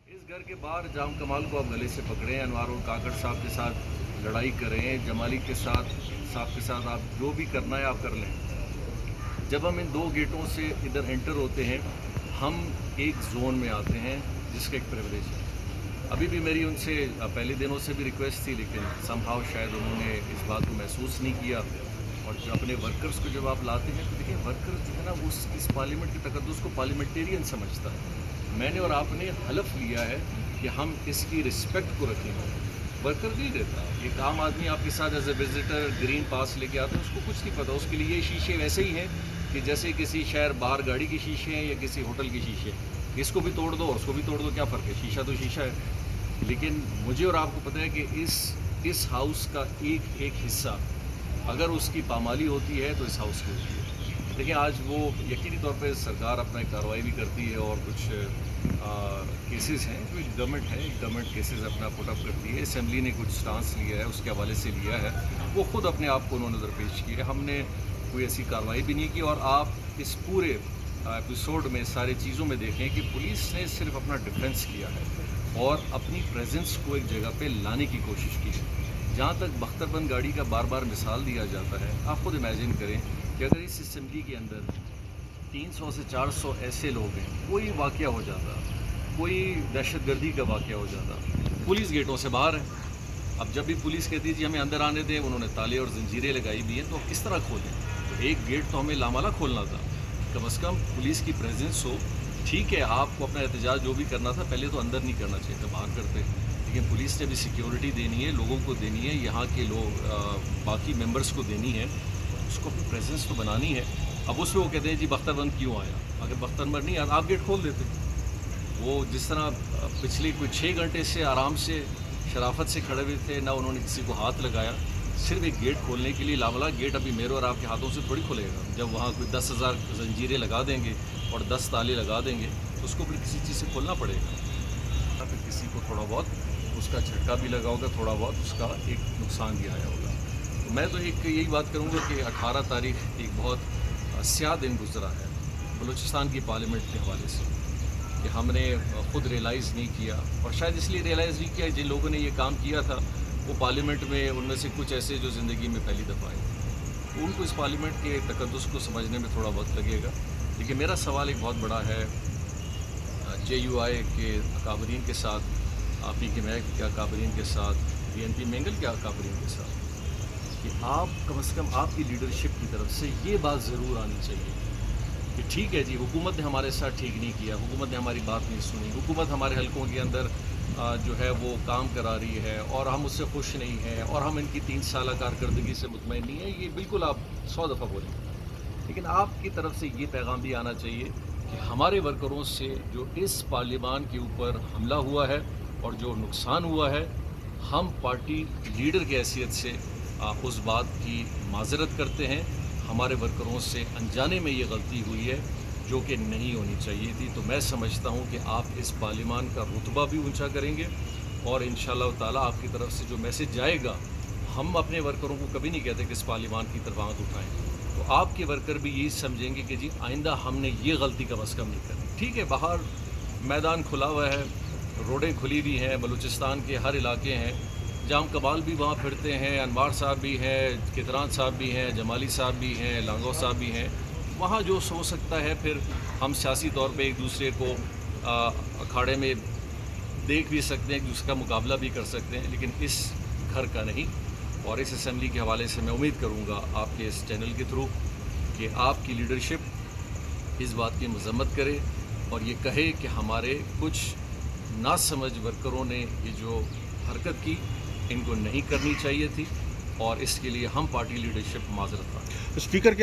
इस घर के बाहर जाम कमाल को आप गले से पकड़ें, अनवार उल काकड़ साहब के साथ लड़ाई करें, जमाली के साथ साहब के साथ आप जो भी करना है आप कर लें। जब हम इन दो गेटों से इधर एंटर होते हैं, हम एक जोन में आते हैं जिसका एक प्रिविलेज है। अभी भी मेरी उनसे पहले दिनों से भी रिक्वेस्ट थी, लेकिन समहाउ शायद उन्होंने इस बात को महसूस नहीं किया। और जो अपने वर्कर्स को जब आप लाते हैं तो देखिए, वर्कर्स जो है ना, वो इस पार्लियामेंट के तकद्दुस को पार्लियामेंटेरियन समझता है। मैंने और आपने हलफ लिया है कि हम इसकी रिस्पेक्ट को रखेंगे। वर्कर नहीं देता, एक आम आदमी आपके साथ एज ए विजिटर ग्रीन पास लेके आता है, उसको कुछ नहीं पता। उसके लिए ये शीशे वैसे ही हैं कि जैसे किसी शहर बाहर गाड़ी के शीशे हैं या किसी होटल के शीशे। इसको भी तोड़ दो और उसको भी तोड़ दो, क्या फ़र्क है, शीशा तो शीशा है। लेकिन मुझे और आपको पता है कि इस हाउस का एक एक हिस्सा अगर उसकी पामाली होती है तो इस हाउस की होती है। देखिए, आज वो यकीनी तौर पे सरकार अपना एक कार्रवाई भी करती है और कुछ केसेस हैं, जो गवर्नमेंट केसेस अपना पुट अप करती है। असेंबली ने कुछ स्टांस लिया है, उसके हवाले से लिया है, वो खुद अपने आप को उन्होंने दरपेश किया है। हमने कोई ऐसी कार्रवाई भी नहीं की। और आप इस पूरे एपिसोड में सारी चीज़ों में देखें कि पुलिस ने सिर्फ अपना डिफेंस किया है और अपनी प्रेजेंस को एक जगह पे लाने की कोशिश की है। जहाँ तक बख्तरबंद गाड़ी का बार बार मिसाल दिया जाता है, आप खुद इमेजिन करें कि अगर इस असेंबली के अंदर 300 से 400 ऐसे लोग हैं, कोई वाक़या हो जाता, कोई दहशतगर्दी का वाक़या हो जाता, पुलिस गेटों से बाहर है। अब जब भी पुलिस कहती थी हमें अंदर आने दें, उन्होंने ताले और जंजीरें लगाई भी हैं, तो किस तरह खोलें? तो एक गेट तो हमें लामाला खोलना था। कम से कम पुलिस की प्रेजेंस हो। ठीक है, आपको अपना एहतजाज जो भी करना था पहले तो अंदर नहीं करना चाहिए था, बाहर करते। लेकिन पुलिस ने भी सिक्योरिटी देनी है, लोगों को देनी है, यहाँ के लोग बाकी मेंबर्स को देनी है, उसको अपनी प्रेजेंस तो बनानी है। अब उसमें वो कहते हैं जी बख्तरबंद क्यों आया? अगर बख्तरबंद नहीं आता आप गेट खोल देते। वो जिस तरह पिछले कोई 6 घंटे से आराम से शराफत से खड़े हुए थे, ना उन्होंने किसी को हाथ लगाया, सिर्फ एक गेट खोलने के लिए। लामला गेट अभी मेरे और आपके हाथों से थोड़ी खुलेगा। जब वहाँ कोई 10,000 जंजीरें लगा देंगे और 10 ताले लगा देंगे तो उसको फिर किसी चीज़ से खोलना पड़ेगा। फिर किसी को थोड़ा बहुत उसका झटका भी लगा होगा, थोड़ा बहुत उसका एक नुकसान भी आया होगा। तो मैं तो एक यही बात करूँगा कि 18 तारीख एक बहुत स्याह दिन गुजरा है बलूचिस्तान की पार्लियामेंट के हवाले से, कि हमने ख़ुद रियलाइज़ नहीं किया। और शायद इसलिए रियलाइज़ नहीं किया, जिन लोगों ने ये काम किया था वो पार्लियामेंट में, उनमें से कुछ ऐसे जो ज़िंदगी में पहली दफ़ा आए, तो उनको इस पार्लियामेंट के तकद्दुस को समझने में थोड़ा वक्त लगेगा। लेकिन मेरा सवाल एक बहुत बड़ा है JUI के अकाबरीन के साथ, PK मैक के अकाबरीन के साथ, BNP मेंगल के अकाबरीन के साथ, कि आप कम से कम आपकी लीडरशिप की तरफ से ये बात ज़रूर आनी चाहिए कि ठीक है जी, हुकूमत ने हमारे साथ ठीक नहीं किया, हुकूमत ने हमारी बात नहीं सुनी, हुकूमत हमारे हलकों के अंदर जो है वो काम करा रही है और हम उससे खुश नहीं हैं और हम इनकी 3 साल कारकर्दगी से मुतमईन नहीं है। ये बिल्कुल आप 100 दफ़ा बोलेंगे, लेकिन आपकी तरफ से ये पैगाम भी आना चाहिए कि हमारे वर्करों से जो इस पार्लियामान के ऊपर हमला हुआ है और जो नुकसान हुआ है, हम पार्टी लीडर की हैसियत से उस बात की माज़रत करते हैं। हमारे वर्करों से अनजाने में ये गलती हुई है जो कि नहीं होनी चाहिए थी। तो मैं समझता हूँ कि आप इस पार्लियामान का रुतबा भी ऊंचा करेंगे और इंशाअल्लाह ताला आपकी तरफ से जो मैसेज जाएगा, हम अपने वर्करों को कभी नहीं कहते कि इस पार्लियामान की तरफ आंख उठाएँ, तो आपके वर्कर भी यही समझेंगे कि जी आइंदा हमने ये गलती कम अज़ कम नहीं करनी। ठीक है, बाहर मैदान खुला हुआ है, रोडें खुली भी हैं, बलूचिस्तान के हर इलाके हैं, जाम कबाल भी वहाँ फिरते हैं, अनवार साहब भी हैं, कितरान साहब भी हैं, जमाली साहब भी हैं, लांगो साहब भी हैं। वहाँ जो हो सकता है, फिर हम सियासी तौर पे एक दूसरे को अखाड़े में देख भी सकते हैं, एक दूसरे का मुकाबला भी कर सकते हैं, लेकिन इस घर का नहीं। और इस असेंबली के हवाले से मैं उम्मीद करूँगा आपके इस चैनल के थ्रू कि आपकी लीडरशिप इस बात की मज़म्मत करे और ये कहे कि हमारे कुछ नासमझ वर्करों ने ये जो हरकत की, इनको नहीं करनी चाहिए थी और इसके लिए हम पार्टी लीडरशिप माज़रत मांगते हैं। स्पीकर